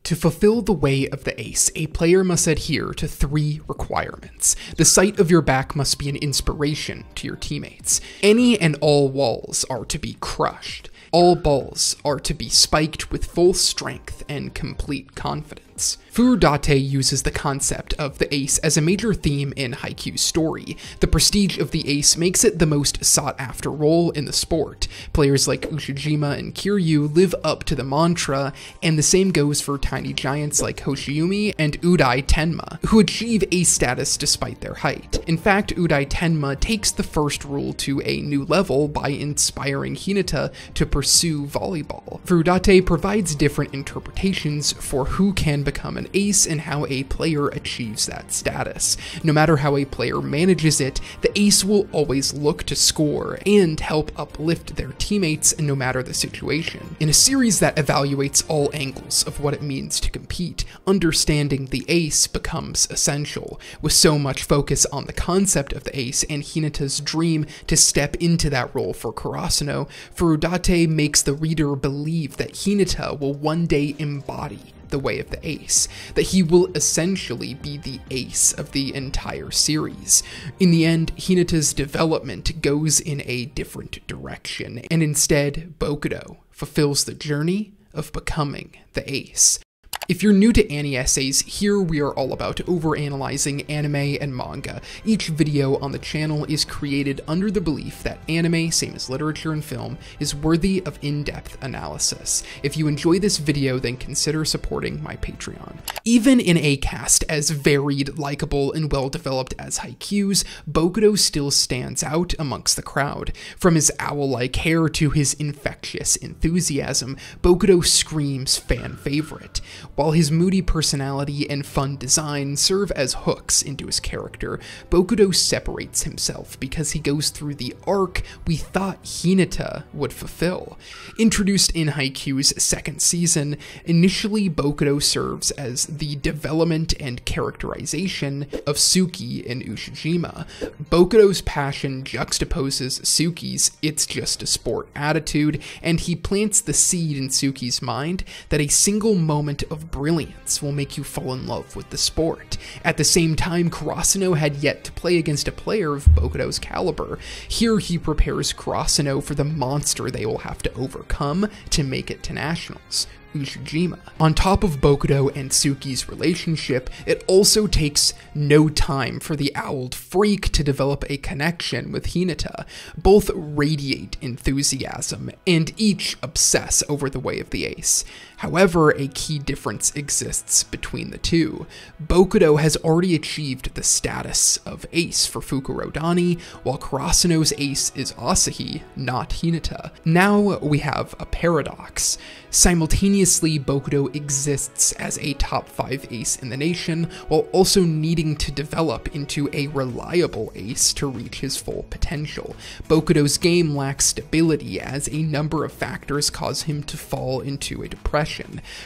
To fulfill the way of the ace, a player must adhere to 3 requirements. The sight of your back must be an inspiration to your teammates. Any and all walls are to be crushed. All balls are to be spiked with full strength and complete confidence. Furudate uses the concept of the ace as a major theme in Haikyuu's story. The prestige of the ace makes it the most sought-after role in the sport. Players like Ushijima and Kiryu live up to the mantra, and the same goes for tiny giants like Hoshiumi and Udai Tenma, who achieve ace status despite their height. In fact, Udai Tenma takes the first rule to a new level by inspiring Hinata to pursue volleyball. Furudate provides different interpretations for who can become an ace and how a player achieves that status. No matter how a player manages it, the ace will always look to score and help uplift their teammates no matter the situation. In a series that evaluates all angles of what it means to compete, understanding the ace becomes essential. With so much focus on the concept of the ace and Hinata's dream to step into that role for Karasuno, Furudate makes the reader believe that Hinata will one day embody the way of the ace, that he will essentially be the ace of the entire series. In the end, Hinata's development goes in a different direction, and instead, Bokudo fulfills the journey of becoming the ace. If you're new to Annie Essays, here we are all about overanalyzing anime and manga. Each video on the channel is created under the belief that anime, same as literature and film, is worthy of in-depth analysis. If you enjoy this video, then consider supporting my Patreon. Even in a cast as varied, likable, and well-developed as Haikyuu's, Bokudo still stands out amongst the crowd. From his owl-like hair to his infectious enthusiasm, Bokudo screams fan favorite. While his moody personality and fun design serve as hooks into his character, Bokudo separates himself because he goes through the arc we thought Hinata would fulfill. Introduced in Haikyuu's second season, initially Bokudo serves as the development and characterization of Suki and Ushijima. Bokudo's passion juxtaposes Suki's "it's just a sport" attitude, and he plants the seed in Suki's mind that a single moment of brilliance will make you fall in love with the sport. At the same time, Karasuno had yet to play against a player of Bokudo's caliber. Here he prepares Karasuno for the monster they will have to overcome to make it to nationals: Ushijima. On top of Bokudo and Suki's relationship, it also takes no time for the owled freak to develop a connection with Hinata. Both radiate enthusiasm, and each obsess over the way of the ace. However, a key difference exists between the two. Bokudo has already achieved the status of ace for Fukurodani, while Karasuno's ace is Asahi, not Hinata. Now we have a paradox. Simultaneously, Bokudo exists as a top 5 ace in the nation, while also needing to develop into a reliable ace to reach his full potential. Bokudo's game lacks stability as a number of factors cause him to fall into a depression.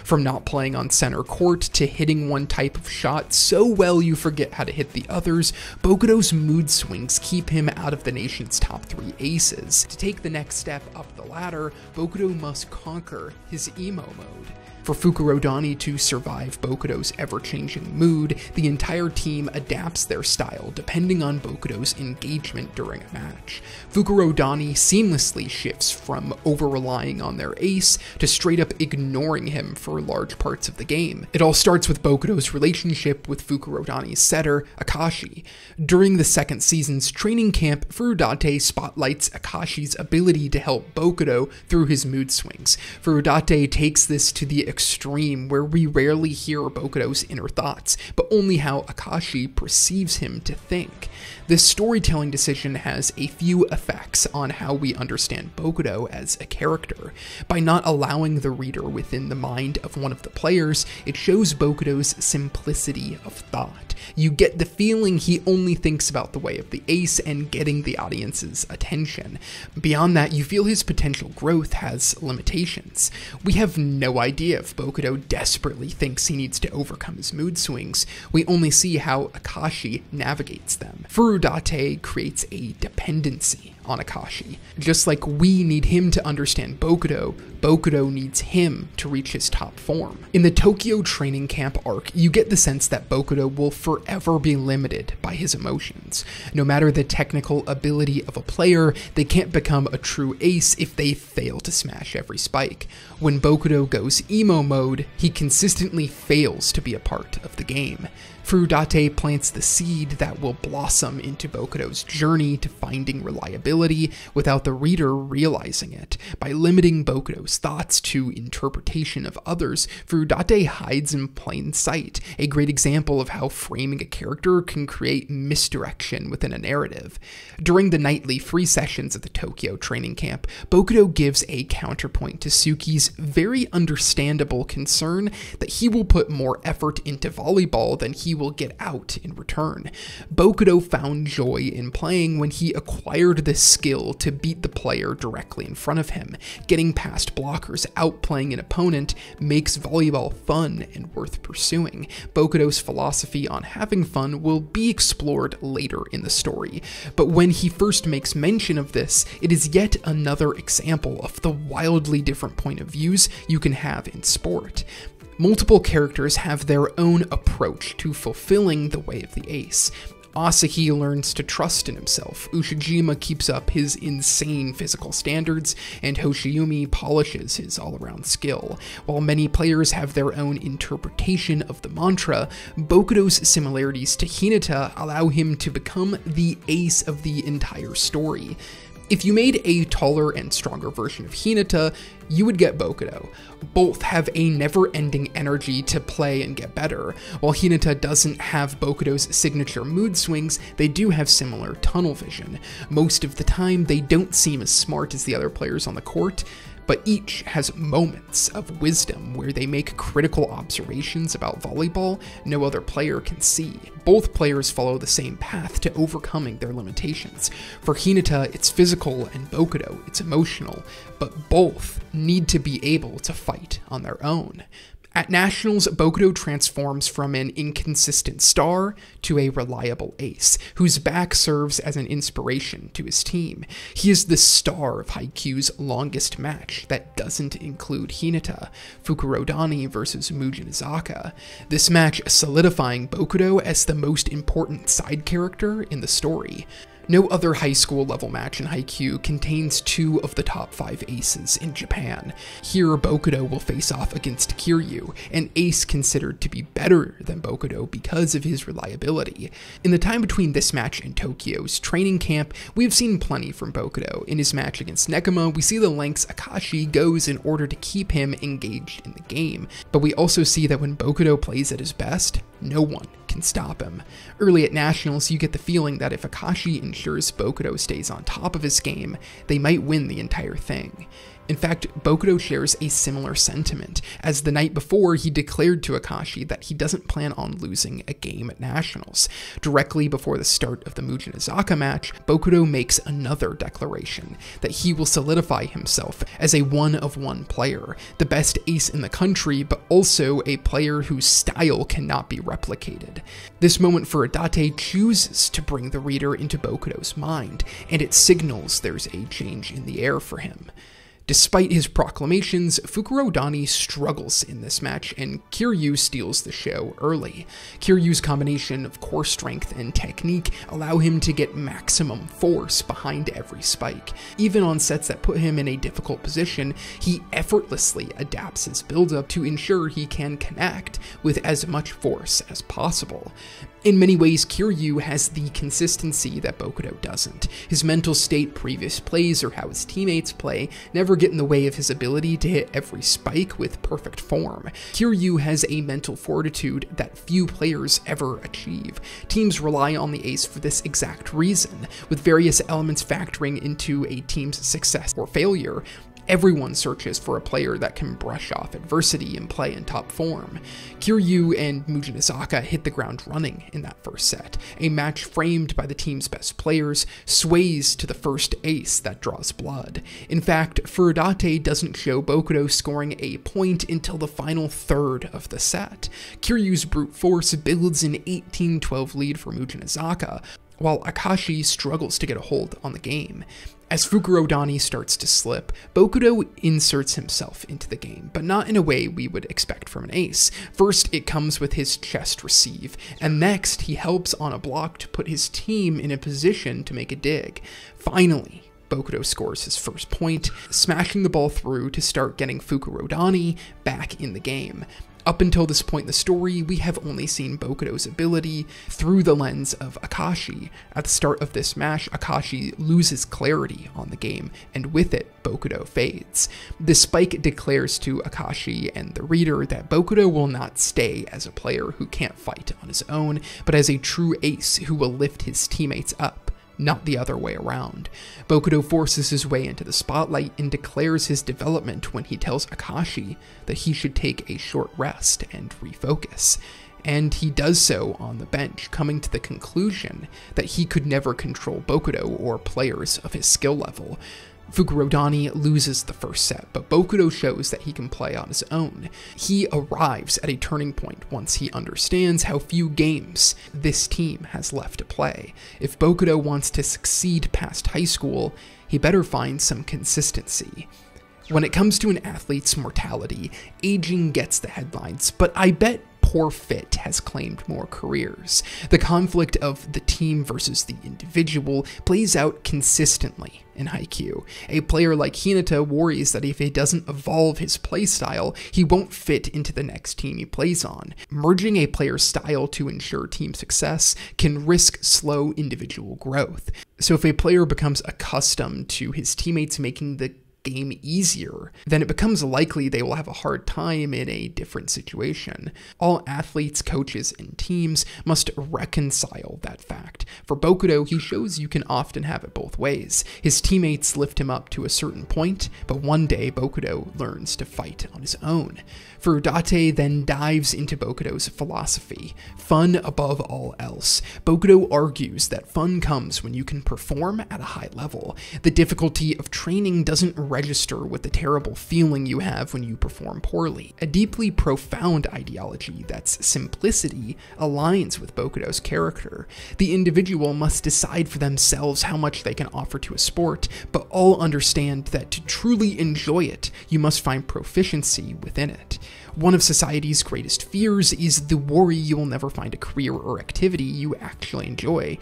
From not playing on center court to hitting one type of shot so well you forget how to hit the others, Bokudo's mood swings keep him out of the nation's top 3 aces. To take the next step up the ladder, Bokudo must conquer his emo mode. For Fukurodani to survive Bokudo's ever-changing mood, the entire team adapts their style depending on Bokudo's engagement during a match. Fukurodani seamlessly shifts from over-relying on their ace to straight-up ignoring him for large parts of the game. It all starts with Bokudo's relationship with Fukurodani's setter, Akashi. During the second season's training camp, Furudate spotlights Akashi's ability to help Bokudo through his mood swings. Furudate takes this to the extreme, where we rarely hear Bokudo's inner thoughts, but only how Akashi perceives him to think. This storytelling decision has a few effects on how we understand Bokudo as a character. By not allowing the reader within the mind of one of the players, it shows Bokudo's simplicity of thought. You get the feeling he only thinks about the way of the ace and getting the audience's attention. Beyond that, you feel his potential growth has limitations. We have no idea if Bokuto desperately thinks he needs to overcome his mood swings, we only see how Akashi navigates them. Furudate creates a dependency on Akashi. Just like we need him to understand Bokuto, Bokuto needs him to reach his top form. In the Tokyo training camp arc, you get the sense that Bokuto will forever be limited by his emotions. No matter the technical ability of a player, they can't become a true ace if they fail to smash every spike. When Bokuto goes emo mode, he consistently fails to be a part of the game. Furudate plants the seed that will blossom into Bokuto's journey to finding reliability without the reader realizing it. By limiting Bokuto's thoughts to interpretation of others, Furudate hides in plain sight, a great example of how framing a character can create misdirection within a narrative. During the nightly free sessions at the Tokyo training camp, Bokuto gives a counterpoint to Suki's very understandable concern that he will put more effort into volleyball than he will get out in return. Bokuto found joy in playing when he acquired the skill to beat the player directly in front of him. Getting past blockers, outplaying an opponent, makes volleyball fun and worth pursuing. Bokuto's philosophy on having fun will be explored later in the story, but when he first makes mention of this, it is yet another example of the wildly different point of views you can have in sport. Multiple characters have their own approach to fulfilling the way of the ace. Asahi learns to trust in himself, Ushijima keeps up his insane physical standards, and Hoshiumi polishes his all-around skill. While many players have their own interpretation of the mantra, Bokuto's similarities to Hinata allow him to become the ace of the entire story. If you made a taller and stronger version of Hinata, you would get Bokuto. Both have a never-ending energy to play and get better. While Hinata doesn't have Bokuto's signature mood swings, they do have similar tunnel vision. Most of the time, they don't seem as smart as the other players on the court, but each has moments of wisdom where they make critical observations about volleyball no other player can see. Both players follow the same path to overcoming their limitations. For Hinata, it's physical, and Bokuto, it's emotional, but both need to be able to fight on their own. At Nationals, Bokuto transforms from an inconsistent star to a reliable ace, whose back serves as an inspiration to his team. He is the star of Haikyuu's longest match that doesn't include Hinata, Fukurodani versus Mugen Izaka. This match solidifying Bokuto as the most important side character in the story. No other high school level match in Haikyuu contains 2 of the top 5 aces in Japan. Here, Bokuto will face off against Kiryu, an ace considered to be better than Bokuto because of his reliability. In the time between this match and Tokyo's training camp, we have seen plenty from Bokuto. In his match against Nekoma, we see the lengths Akashi goes in order to keep him engaged in the game, but we also see that when Bokuto plays at his best, no one can stop him. Early at Nationals, you get the feeling that if Akashi ensures Bokuto stays on top of his game, they might win the entire thing. In fact, Bokuto shares a similar sentiment, as the night before he declared to Akashi that he doesn't plan on losing a game at Nationals. Directly before the start of the Mugen Izaka match, Bokuto makes another declaration, that he will solidify himself as a one-of-one player, the best ace in the country, but also a player whose style cannot be replicated. This moment for Furudate chooses to bring the reader into Bokuto's mind, and it signals there's a change in the air for him. Despite his proclamations, Fukurodani struggles in this match, and Kiryu steals the show early. Kiryu's combination of core strength and technique allow him to get maximum force behind every spike. Even on sets that put him in a difficult position, he effortlessly adapts his build-up to ensure he can connect with as much force as possible. In many ways, Kiryu has the consistency that Bokuto doesn't. His mental state, previous plays, or how his teammates play never get in the way of his ability to hit every spike with perfect form. Kiryu has a mental fortitude that few players ever achieve. Teams rely on the ace for this exact reason, with various elements factoring into a team's success or failure. Everyone searches for a player that can brush off adversity and play in top form. Kiryu and Mujinazaka hit the ground running in that first set. A match framed by the team's best players sways to the first ace that draws blood. In fact, Furudate doesn't show Bokudo scoring a point until the final third of the set. Kiryu's brute force builds an 18-12 lead for Mujinazaka, while Akashi struggles to get a hold on the game. As Fukurodani starts to slip, Bokudo inserts himself into the game, but not in a way we would expect from an ace. First, it comes with his chest receive, and next, he helps on a block to put his team in a position to make a dig. Finally, Bokudo scores his first point, smashing the ball through to start getting Fukurodani back in the game. Up until this point in the story, we have only seen Bokudo's ability through the lens of Akashi. At the start of this match, Akashi loses clarity on the game, and with it, Bokudo fades. This spike declares to Akashi and the reader that Bokudo will not stay as a player who can't fight on his own, but as a true ace who will lift his teammates up, not the other way around. Bokudo forces his way into the spotlight and declares his development when he tells Akashi that he should take a short rest and refocus. And he does so on the bench, coming to the conclusion that he could never control Bokudo or players of his skill level. Fukurodani loses the first set, but Bokudo shows that he can play on his own. He arrives at a turning point once he understands how few games this team has left to play. If Bokudo wants to succeed past high school, he better find some consistency. When it comes to an athlete's mortality, aging gets the headlines, but I bet poor fit has claimed more careers. The conflict of the team versus the individual plays out consistently in Haikyuu. A player like Hinata worries that if he doesn't evolve his playstyle, he won't fit into the next team he plays on. Merging a player's style to ensure team success can risk slow individual growth. So if a player becomes accustomed to his teammates making the game easier, then it becomes likely they will have a hard time in a different situation. All athletes, coaches, and teams must reconcile that fact. For Bokudo, he shows you can often have it both ways. His teammates lift him up to a certain point, but one day Bokudo learns to fight on his own. Furudate then dives into Bokudo's philosophy, fun above all else. Bokudo argues that fun comes when you can perform at a high level. The difficulty of training doesn't register with the terrible feeling you have when you perform poorly. A deeply profound ideology that's simplicity aligns with Bokudo's character. The individual must decide for themselves how much they can offer to a sport, but all understand that to truly enjoy it, you must find proficiency within it. One of society's greatest fears is the worry you will never find a career or activity you actually enjoy.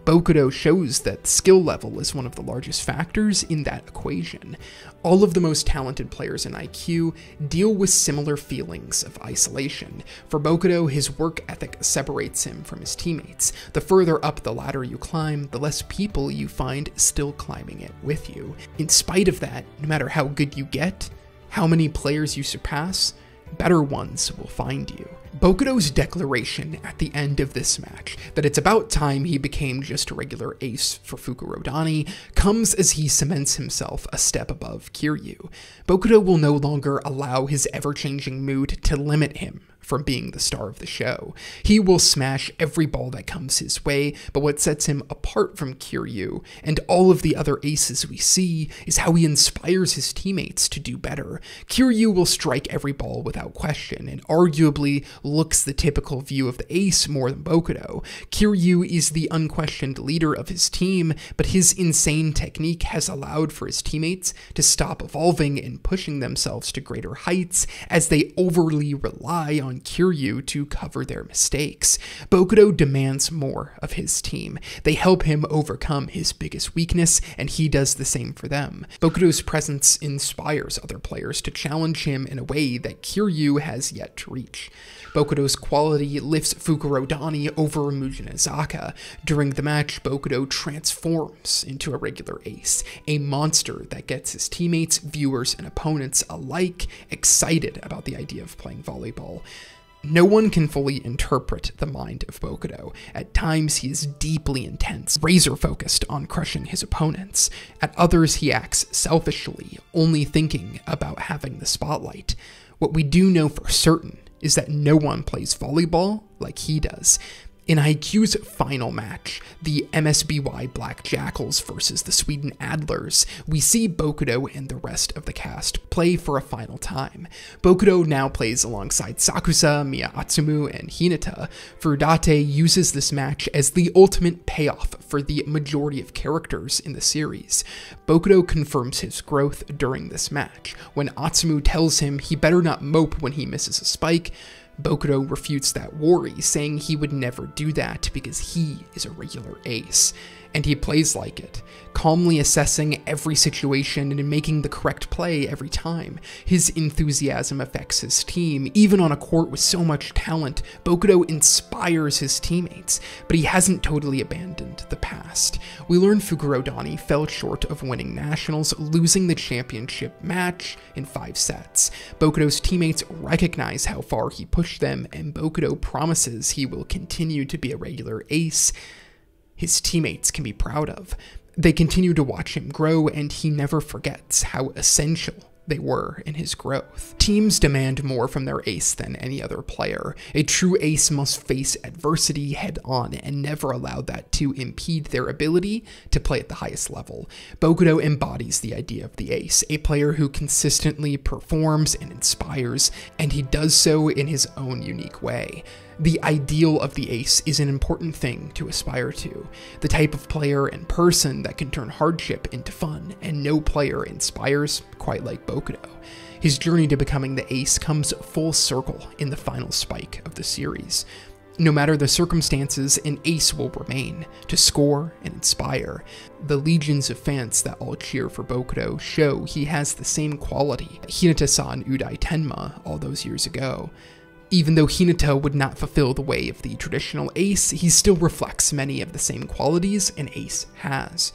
Bokudo shows that skill level is one of the largest factors in that equation. All of the most talented players in Haikyuu deal with similar feelings of isolation. For Bokudo, his work ethic separates him from his teammates. The further up the ladder you climb, the less people you find still climbing it with you. In spite of that, no matter how good you get, how many players you surpass, better ones will find you. Bokudo's declaration at the end of this match that it's about time he became just a regular ace for Fukurodani comes as he cements himself a step above Kiryu. Bokudo will no longer allow his ever-changing mood to limit him from being the star of the show. He will smash every ball that comes his way, but what sets him apart from Kiryu and all of the other aces we see is how he inspires his teammates to do better. Kiryu will strike every ball without question, and arguably looks the typical view of the ace more than Bokudo. Kiryu is the unquestioned leader of his team, but his insane technique has allowed for his teammates to stop evolving and pushing themselves to greater heights as they overly rely on Kiryu to cover their mistakes. Bokudo demands more of his team. They help him overcome his biggest weakness, and he does the same for them. Bokudo's presence inspires other players to challenge him in a way that Kiryu has yet to reach. Bokudo's quality lifts Fukurodani over Mujinazaka. During the match, Bokudo transforms into a regular ace, a monster that gets his teammates, viewers, and opponents alike excited about the idea of playing volleyball. No one can fully interpret the mind of Bokuto. At times, he is deeply intense, razor-focused on crushing his opponents. At others, he acts selfishly, only thinking about having the spotlight. What we do know for certain is that no one plays volleyball like he does. In Haikyuu's final match, the MSBY Black Jackals versus the Sweden Adlers, we see Bokuto and the rest of the cast play for a final time. Bokuto now plays alongside Sakusa, Mia Atsumu, and Hinata. Furudate uses this match as the ultimate payoff for the majority of characters in the series. Bokuto confirms his growth during this match. When Atsumu tells him he better not mope when he misses a spike, Bokuto refutes that worry, saying he would never do that because he is a regular ace. And he plays like it, calmly assessing every situation and making the correct play every time. His enthusiasm affects his team. Even on a court with so much talent, Bokuto inspires his teammates, but he hasn't totally abandoned the past. We learn Fukurodani fell short of winning nationals, losing the championship match in 5 sets. Bokuto's teammates recognize how far he pushed them, and Bokuto promises he will continue to be a regular ace his teammates can be proud of. They continue to watch him grow, and he never forgets how essential they were in his growth. Teams demand more from their ace than any other player. A true ace must face adversity head-on and never allow that to impede their ability to play at the highest level. Bokuto embodies the idea of the ace, a player who consistently performs and inspires, and he does so in his own unique way. The ideal of the ace is an important thing to aspire to, the type of player and person that can turn hardship into fun, and no player inspires quite like Bokuto. His journey to becoming the ace comes full circle in the final spike of the series. No matter the circumstances, an ace will remain, to score and inspire. The legions of fans that all cheer for Bokuto show he has the same quality Hinata saw in Udai Tenma all those years ago. Even though Hinata would not fulfill the way of the traditional ace, he still reflects many of the same qualities an ace has.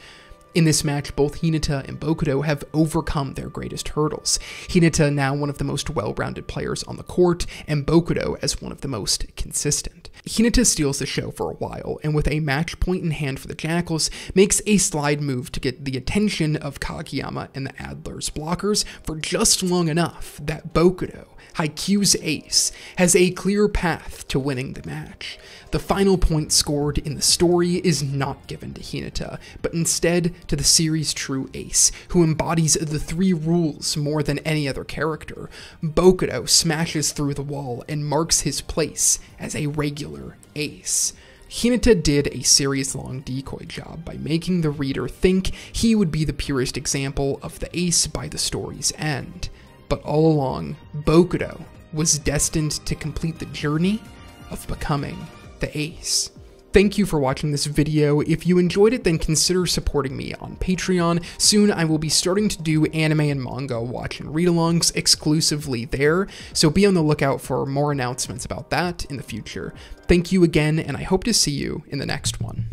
In this match, both Hinata and Bokuto have overcome their greatest hurdles. Hinata now one of the most well-rounded players on the court, and Bokuto as one of the most consistent. Hinata steals the show for a while, and with a match point in hand for the Jackals, makes a slide move to get the attention of Kageyama and the Adler's blockers for just long enough that Bokuto, Haikyuu's ace, has a clear path to winning the match. The final point scored in the story is not given to Hinata, but instead to the series' true ace, who embodies the 3 rules more than any other character. Bokuto smashes through the wall and marks his place as a regular ace. Hinata did a series-long decoy job by making the reader think he would be the purest example of the ace by the story's end. But all along, Bokuto was destined to complete the journey of becoming the ace. Thank you for watching this video. If you enjoyed it, then consider supporting me on Patreon. Soon I will be starting to do anime and manga watch and read-alongs exclusively there, so be on the lookout for more announcements about that in the future. Thank you again, and I hope to see you in the next one.